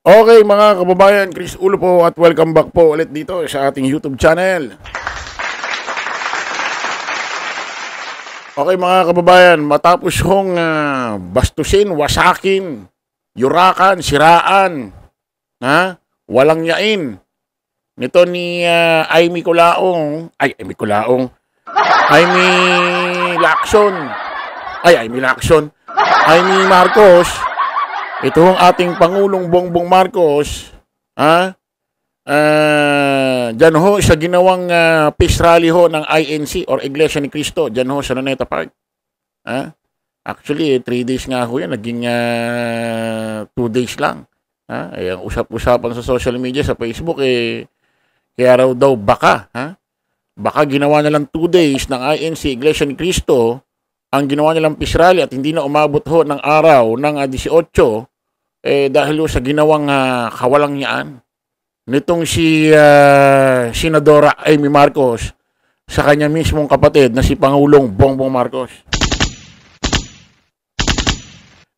Okay mga kababayan, Chris Ulo po at welcome back po ulit dito sa ating YouTube channel. Okay mga kababayan, matapos hong bastusin, wasakin, yurakan, siraan, walang yain nito ni Aimee Marcos. Ito ang ating Pangulong Bongbong Marcos, dyan ho sa ginawang peace rally ho ng INC or Iglesia ni Cristo, dyan ho sa Luneta Park. Actually, 3 days nga ho yan, naging 2 days lang. Ang usap-usapan sa social media, sa Facebook, kaya raw daw baka ginawa na lang 2 days ng INC, Iglesia ni Cristo, ang ginawa nilang peace rally at hindi na umabot ho ng araw ng 18 dahil ho sa ginawang kawalang yaan nitong si Senadora Aimee Marcos sa kanya mismong kapatid na si Pangulong Bongbong Marcos.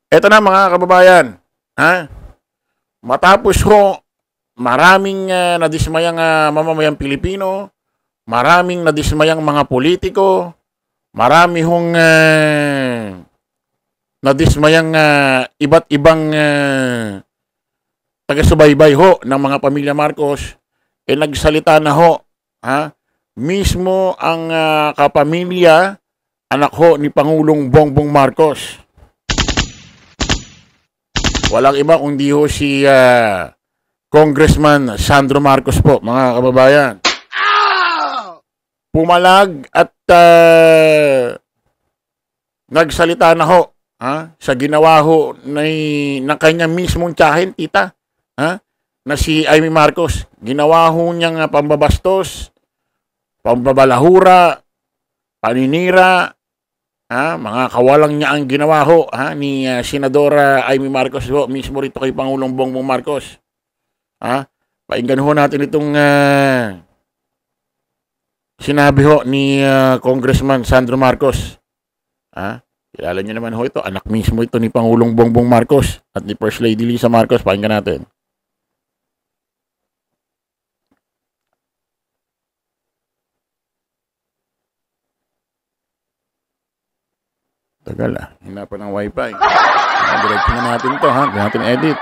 Eto na mga kababayan, matapos ho maraming nadismayang mamamayang Pilipino, maraming nadismayang mga politiko, marami hong nadismayang iba't ibang taga-subaybay ho ng mga pamilya Marcos, nagsalita na ho mismo ang kapamilya, anak ho ni Pangulong Bongbong Marcos. Walang iba kundi ho si Congressman Sandro Marcos po, mga kababayan. Pumalag at nagsalita na ho sa ginawa ho ng kanya mismong tiyahin, tita, na si Aimee Marcos. Ginawa ho niyang pambabastos, pambabalahura, paninira, mga kawalang niya ang ginawa ho ni Senadora Aimee Marcos ho, mismo rito kay Pangulong Bongbong Marcos. Painggan ho natin itong sinabi ho ni Congressman Sandro Marcos. Kilala niyo naman ho ito. Anak mismo ito ni Pangulong Bongbong Marcos at ni First Lady Lisa Marcos. Pakinggan natin. Tagal hinapan ng wifi. Diretso na natin ito Hindi natin edit.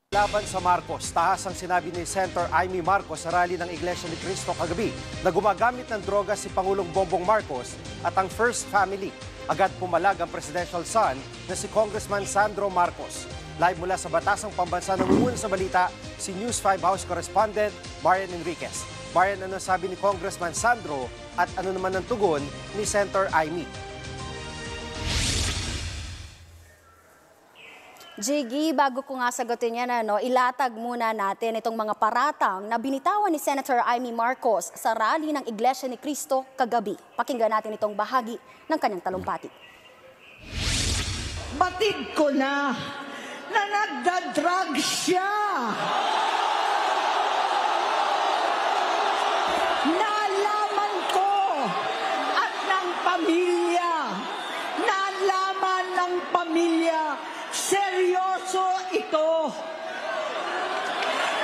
Laban sa Marcos, tahas ang sinabi ni Senator Aimee Marcos sa rally ng Iglesia ni Cristo kagabi na gumagamit ng droga si Pangulong Bongbong Marcos at ang First Family. Agad pumalag ang presidential son na si Congressman Sandro Marcos. Live mula sa Batasang Pambansa, namumuna sa balita si News 5 House Correspondent Marian Enriquez. Marian, ano sabi ni Congressman Sandro at ano naman ang tugon ni Senator Aimee? Jiggy, bago ko nga sagutin yan, ilatag muna natin itong mga paratang na binitawan ni Senator Aimee Marcos sa rally ng Iglesia ni Cristo kagabi. Pakinggan natin itong bahagi ng kanyang talumpati. Batid ko na nagda-drug siya. Nalaman ko at ng pamilya, nalaman ng pamilya, seryoso ito.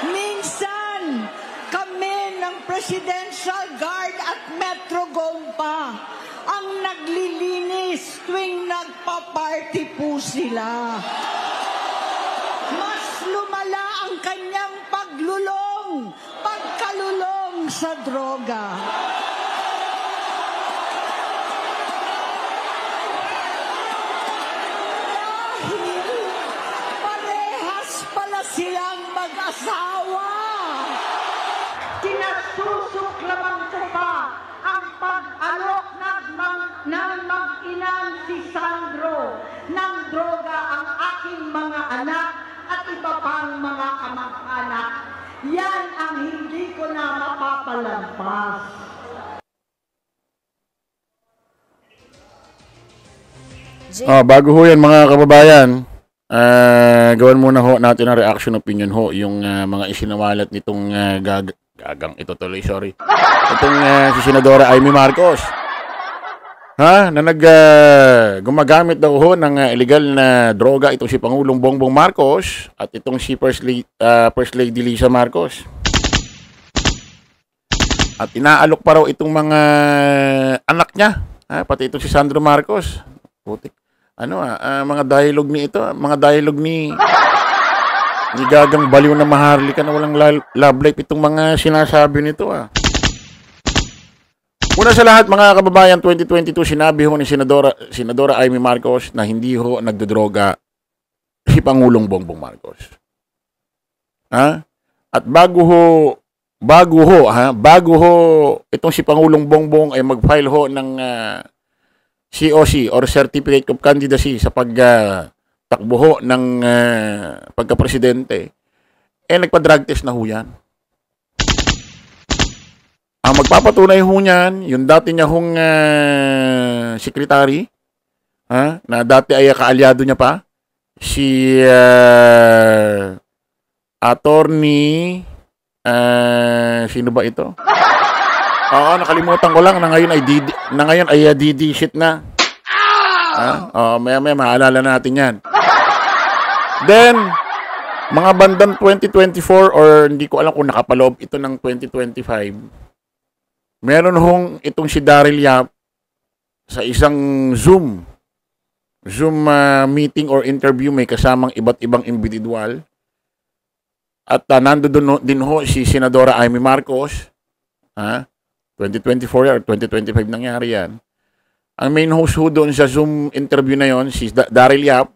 Minsan, kami ng Presidential Guard at Metro Gompa ang naglilinis tuwing nagpa-party po sila. Mas lumala ang kanyang pagkalulong sa droga. Silang mag-asawa. Kinasusuklaman ko pa ang pag-alok ng mag-inang si Sandro ng droga ang aking mga anak at iba pang mga kamag-anak. Yan ang hindi ko na mapapalampas. Bago ho yan mga kababayan, gawan muna ho natin ang reaction opinion ho yung mga isinawalat nitong gagang ito tuloy, sorry. Itong si Senadora Aimee Marcos. na gumagamit daw ho ng illegal na droga itong si Pangulong Bongbong Marcos at itong si First Lady Lisa Marcos. At inaalok pa raw itong mga anak niya, pati itong si Sandro Marcos. Putik. Mga dialogue ni ito, mga dialogue ni Gagang Baliw na Maharlika na walang love life itong mga sinasabi nito. Una sa lahat, mga kababayan, 2022 sinabi ho ni Senadora Amy Marcos na hindi ho nagdodroga si Pangulong Bongbong Marcos. At bago ho itong si Pangulong Bongbong ay mag-file ho ng COC or Certificate of Candidacy sa pagtakbo ho ng pagka-presidente, nagpa-drug test na ho yan. Ang magpapatunay ho niyan, yung dati niya hong secretary, na dati ay kaalyado niya pa, si attorney, sino ba ito? Oo, nakalimutan ko lang na ngayon ay DD shit na. Maya maalala natin yan. Then, mga bandang 2024 or hindi ko alam kung nakapaloob ito ng 2025, meron hong itong si Daryl Yap sa isang Zoom meeting or interview, may kasamang iba't ibang individual. At nandoon din ho si Senadora Amy Marcos. 2024 or 2025 nangyari yan. Ang main host ho doon sa Zoom interview na yon, si Daryl Yap.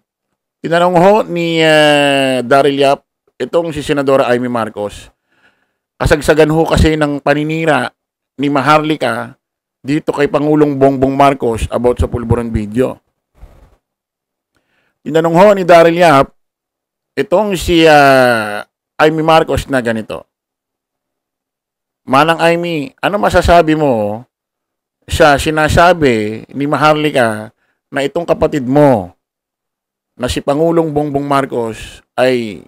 Tinanong ho ni Daryl Yap itong si Senadora Amy Marcos. Kasagsagan ho kasi ng paninira ni Maharlika dito kay Pangulong Bongbong Marcos about sa pulburan video. Tinanong ho ni Daryl Yap itong si Amy Marcos na ganito. Manang Amy, ano masasabi mo sa sinasabi ni Maharlika na itong kapatid mo na si Pangulong Bongbong Marcos ay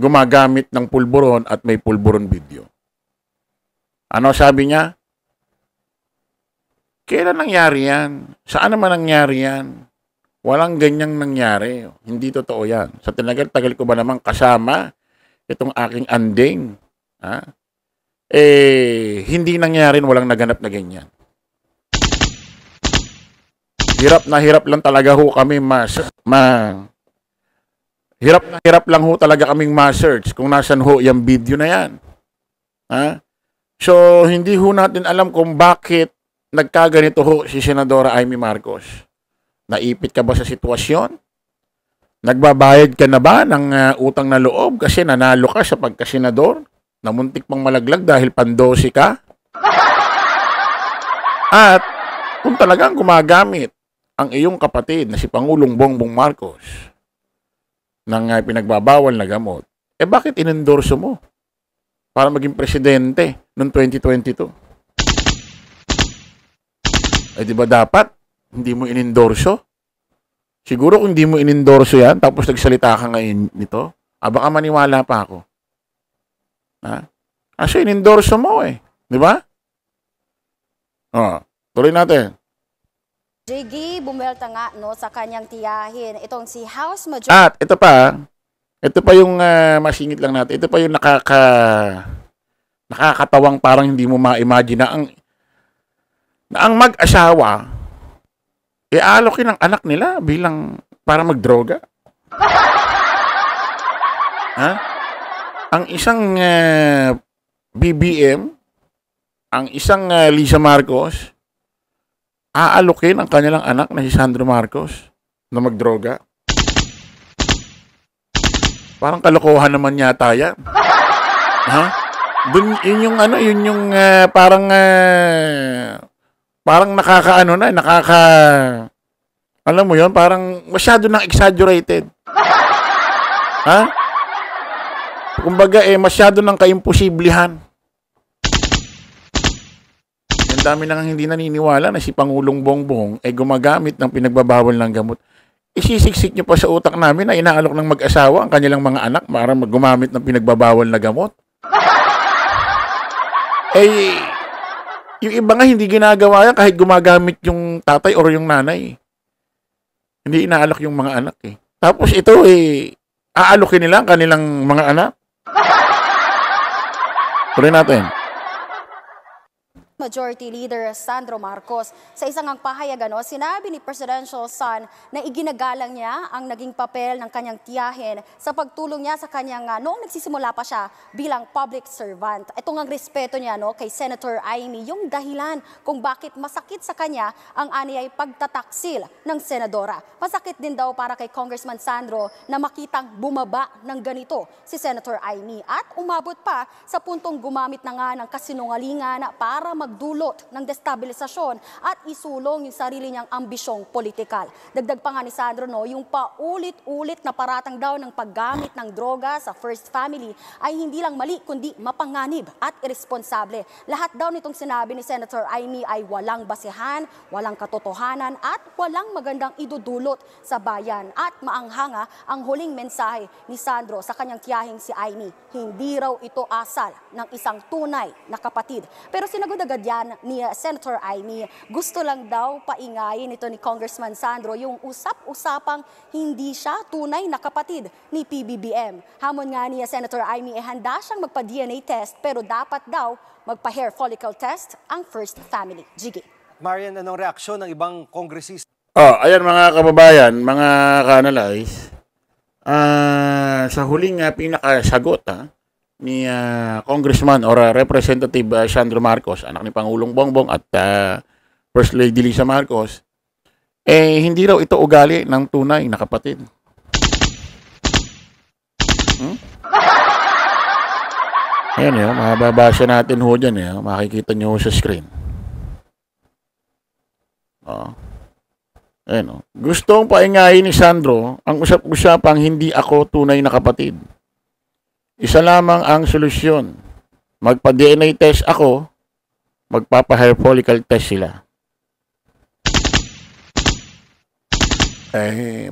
gumagamit ng pulburon at may pulburon video? Ano sabi niya? Kailan nangyari yan? Saan naman nangyari yan? Walang ganyang nangyari. Hindi totoo yan. Sa tinagal-tagal ko ba namang kasama itong aking anding? Hindi nangyari, walang naganap na ganyan. Hirap lang talaga ho kami hirap lang ho talaga kaming ma-search kung nasan ho yung video na yan. So, hindi ho natin alam kung bakit nagkaganito ho si Senadora Amy Marcos. Naipit ka ba sa sitwasyon? Nagbabayad ka na ba ng utang na loob kasi nanalo ka sa pagkasenador? Namuntik pang malaglag dahil pandosi ka? At kung talagang gumagamit ang iyong kapatid na si Pangulong Bongbong Marcos ng pinagbabawal na gamot, bakit inendorso mo para maging presidente noong 2022? Di ba dapat hindi mo inendorso? Siguro kung hindi mo inendorso yan, tapos nagsalita ka ngayon nito, baka maniwala pa ako. Kasi inendorso mo di ba? Tuloy natin. JG, bumelta nga sa kanyang tiyahin. Itong si House Majority. At ito pa yung masingit lang natin. Ito pa yung nakakatawang parang hindi mo ma-imagine na ang mag-asawa alokin ang anak nila bilang para magdroga. Ang isang BBM, ang isang Lisa Marcos, aalokin ang kanilang anak na si Sandro Marcos na magdroga. Parang kalokohan naman yata yan. Yun yung parang alam mo yun, parang masyado nang exaggerated. Kumbaga, masyado nang kaimposiblihan. Ang dami nang hindi naniniwala na si Pangulong Bongbong gumagamit ng pinagbabawal ng gamot. Isisiksik niyo pa sa utak namin na inaalok ng mag-asawa ang kanilang mga anak para gumamit ng pinagbabawal na gamot. Yung iba nga hindi ginagawa yan kahit gumagamit yung tatay or yung nanay. Hindi inaalok yung mga anak eh. Tapos ito aalokin nila ang kanilang mga anak. Tuloy natin. Majority Leader Sandro Marcos. Sa isang pahayag, sinabi ni Presidential Son na iginagalang niya ang naging papel ng kanyang tiyahin sa pagtulong niya sa kanyang noong nagsisimula pa siya bilang public servant. Ito ang respeto niya kay Senator Amy, yung dahilan kung bakit masakit sa kanya ang aniyay pagtataksil ng senadora. Masakit din daw para kay Congressman Sandro na makitang bumaba ng ganito si Senator Amy at umabot pa sa puntong gumamit na nga ng kasinungalingan para magdulot ng destabilisasyon at isulong yung sarili niyang ambisyong politikal. Dagdag pa nga ni Sandro, yung paulit-ulit na paratang daw ng paggamit ng droga sa First Family ay hindi lang mali kundi mapanganib at irresponsable. Lahat daw nitong sinabi ni Senator Amy ay walang basehan, walang katotohanan at walang magandang idudulot sa bayan. At maanghanga ang huling mensahe ni Sandro sa kanyang tiyahing si Amy. Hindi raw ito asal ng isang tunay na kapatid. Pero sinagot agad yan ni Senator Amy. Gusto lang daw paingayin ito ni Congressman Sandro yung usap-usapang hindi siya tunay na kapatid ni PBBM. Hamon nga ni Senator Amy handa siyang magpa-DNA test pero dapat daw magpa-hair follicle test ang First Family. Jiggy. Marian, anong reaksyon ng ibang kongresista? Ayan mga kababayan, mga ka-analyze. Sa huling pinakasagot ni Congressman or Representative Sandro Marcos, anak ni Pangulong Bongbong at First Lady Lisa Marcos, hindi raw ito ugali ng tunay na kapatid. Ayan mababasa natin ho dyan makikita nyo sa screen. Ayan Gustong paingayin ni Sandro ang usap-usapang hindi ako tunay na kapatid. Isa lamang ang solusyon. Magpa-DNA test ako, magpapa-hair follicle test sila.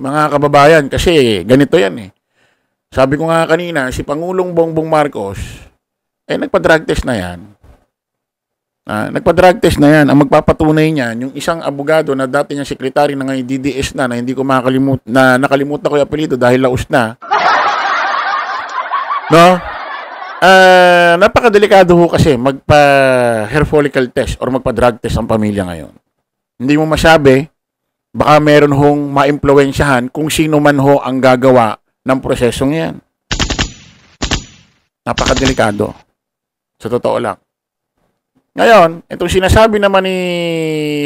Mga kababayan, kasi ganito yan Sabi ko nga kanina, si Pangulong Bongbong Marcos, nagpa-drug test na yan. Nagpa-drug test na yan. Ang magpapatunay niyan, yung isang abogado na dati niyang sekretary na ngayon DDS na hindi ko nakalimutan ko yung apelido dahil laos na. Napakadelikado ho kasi magpa-hair follicle test or magpa-drug test ang pamilya ngayon. Hindi mo masabi, baka meron hong maimpluwensyahan kung sino man ho ang gagawa ng prosesong yan. Napakadelikado. Sa totoo lang. Ngayon, itong sinasabi naman ni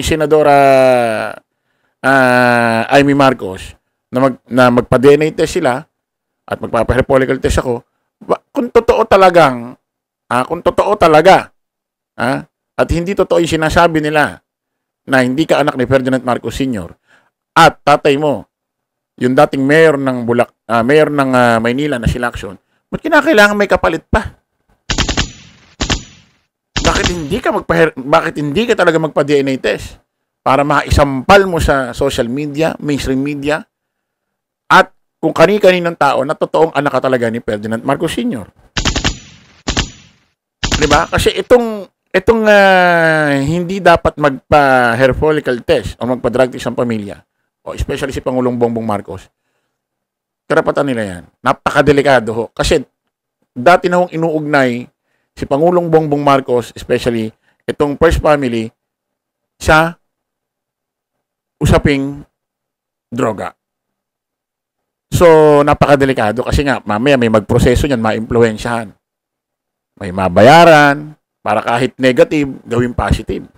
Senadora Amy Marcos na magpa-DNA test sila at magpapa-hair follicle test ako, kung totoo talaga, at hindi totoo yung sinasabi nila na hindi ka anak ni Ferdinand Marcos Sr. at tatay mo, yung dating mayor ng Maynila na si Lacson, ba't kinakailangan may kapalit pa? Bakit hindi ka talaga magpa-DNA test para maisampal mo sa social media, mainstream media, at kung kani-kaninong tao na totoong anak ka talaga ni Ferdinand Marcos Sr. Diba? Kasi itong hindi dapat magpa-hair follicle test o magpa-drug test ang pamilya, o especially si Pangulong Bongbong Marcos, karapatan nila yan. Napakadelikado ho. Kasi dati na hong inuugnay si Pangulong Bongbong Marcos, especially itong First Family, sa usaping droga. So, napakadelikado kasi nga, mamaya may magproseso niyan, maimpluwensyahan. May mabayaran, para kahit negative, gawing positive.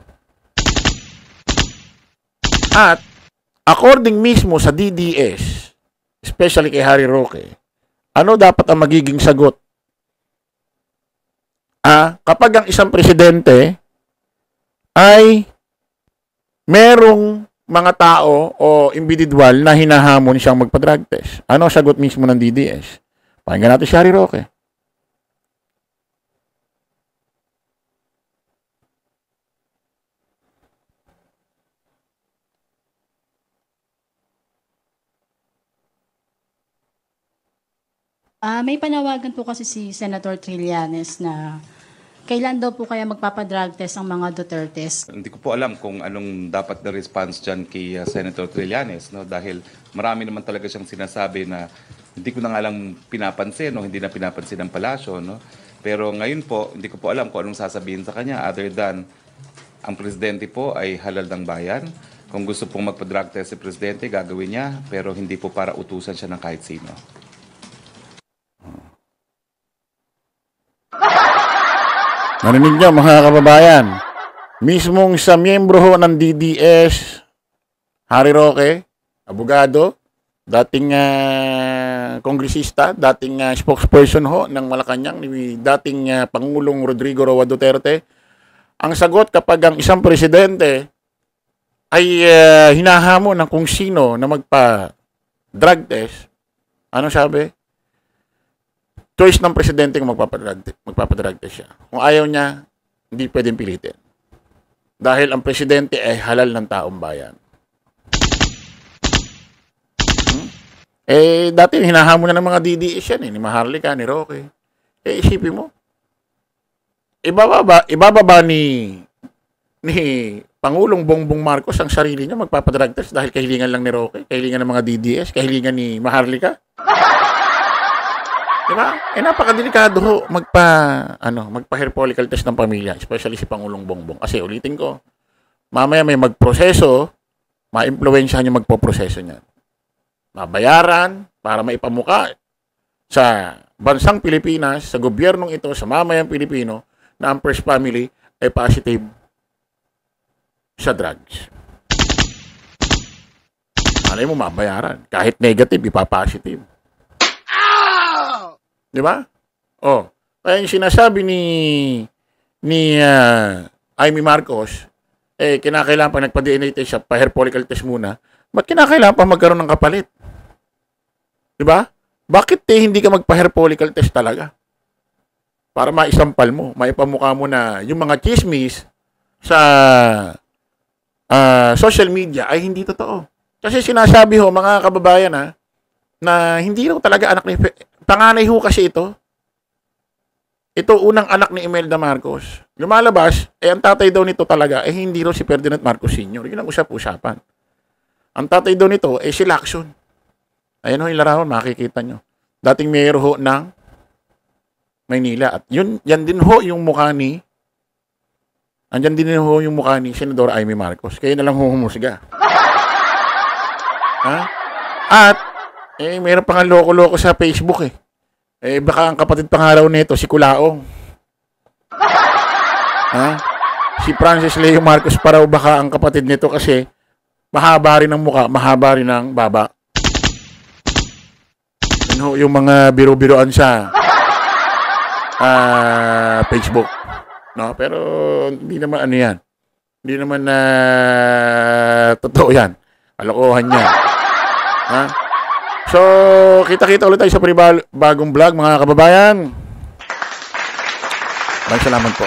At, according mismo sa DDS, especially kay Harry Roque, ano dapat ang magiging sagot? Kapag ang isang presidente ay merong mga tao o individual na hinahamon siyang magpa-drug test. Ano sagot mismo ng DDS? Pakinggan natin si Harry Roque. May panawagan po kasi si Senator Trillanes na kailan daw po kaya magpapadrug test ang mga Dutertes? Hindi ko po alam kung anong dapat na response dyan kay Senator Trillanes, no? Dahil marami naman talaga siyang sinasabi na hindi ko na nga lang pinapansin o hindi na pinapansin ng palasyo. No? Pero ngayon po, hindi ko po alam kung anong sasabihin sa kanya other than ang presidente po ay halal ng bayan. Kung gusto pong magpa-drug test si presidente, gagawin niya, pero hindi po para utusan siya ng kahit sino. Narinig niyo mga kababayan, mismong sa miyembro ho ng DDS, Harry Roque, abogado, dating kongresista, dating spokesperson ho ng Malacanang, ni dating Pangulong Rodrigo Roa Duterte, ang sagot kapag ang isang presidente ay hinahamon ng kung sino na magpa-drug test, ano sabi? Choice ng presidente kung magpapadrug test siya. Kung ayaw niya, hindi pwedeng pilitin. Dahil ang presidente ay halal ng taong bayan. Dati hinahamon na ng mga DDS yan, ni Maharlika, ni Roque. Isipin mo. Ibababa ni Pangulong Bongbong Marcos ang sarili niya magpapadrug test dahil kahilingan lang ni Roque, kahilingan ng mga DDS, kahilingan ni Maharlika. Diba? Napakadelikado ho magpa-hair follicle test ng pamilya, especially si Pangulong Bongbong. Kasi ulitin ko, mamaya may magproseso, ma-impluwensyahan yung magpo-proseso niya. Mabayaran para maipamuka sa bansang Pilipinas, sa gobyernong ito, sa mamayang Pilipino, na ang first family ay positive sa drugs. Malay mo mabayaran. Kahit negative, ipapositive. Di ba? Kaya yung sinasabi ni Amy Marcos, kinakailangan pa nagpa-DNA test siya, pa-hair follicle test muna, ba't kinakailangan pa magkaroon ng kapalit? Di ba? Bakit hindi ka magpa-hair follicle test talaga? Para maisampal mo, maipamukha mo na yung mga chismis sa social media ay hindi totoo. Kasi sinasabi ho, mga kababayan na hindi raw talaga anak ni panganay ho kasi ito. Ito unang anak ni Imelda Marcos. Lumalabas, ang tatay daw nito talaga, hindi raw si Ferdinand Marcos Sr. Yun ang usap-usapan. Ang tatay daw nito, si Lacson. Ayan ho yung larawan, makikita nyo. Dating mayor ho ng Maynila. At yan din ho yung mukha ni Senador Amy Marcos. Kaya na lang humusga. At, mayroon pa nga loko-loko sa Facebook baka ang kapatid pangaraw nito, si Kulaong. Si Francis Leo Marcos pa raw baka ang kapatid nito kasi mahaba rin ang muka, mahaba rin ang baba. Yung mga biro-biroan sa Facebook. No? Pero hindi naman yan. Hindi naman totoo yan. Kalokohan yan. So, kita-kita ulit tayo sa bagong vlog, mga kababayan. Maraming salamat po.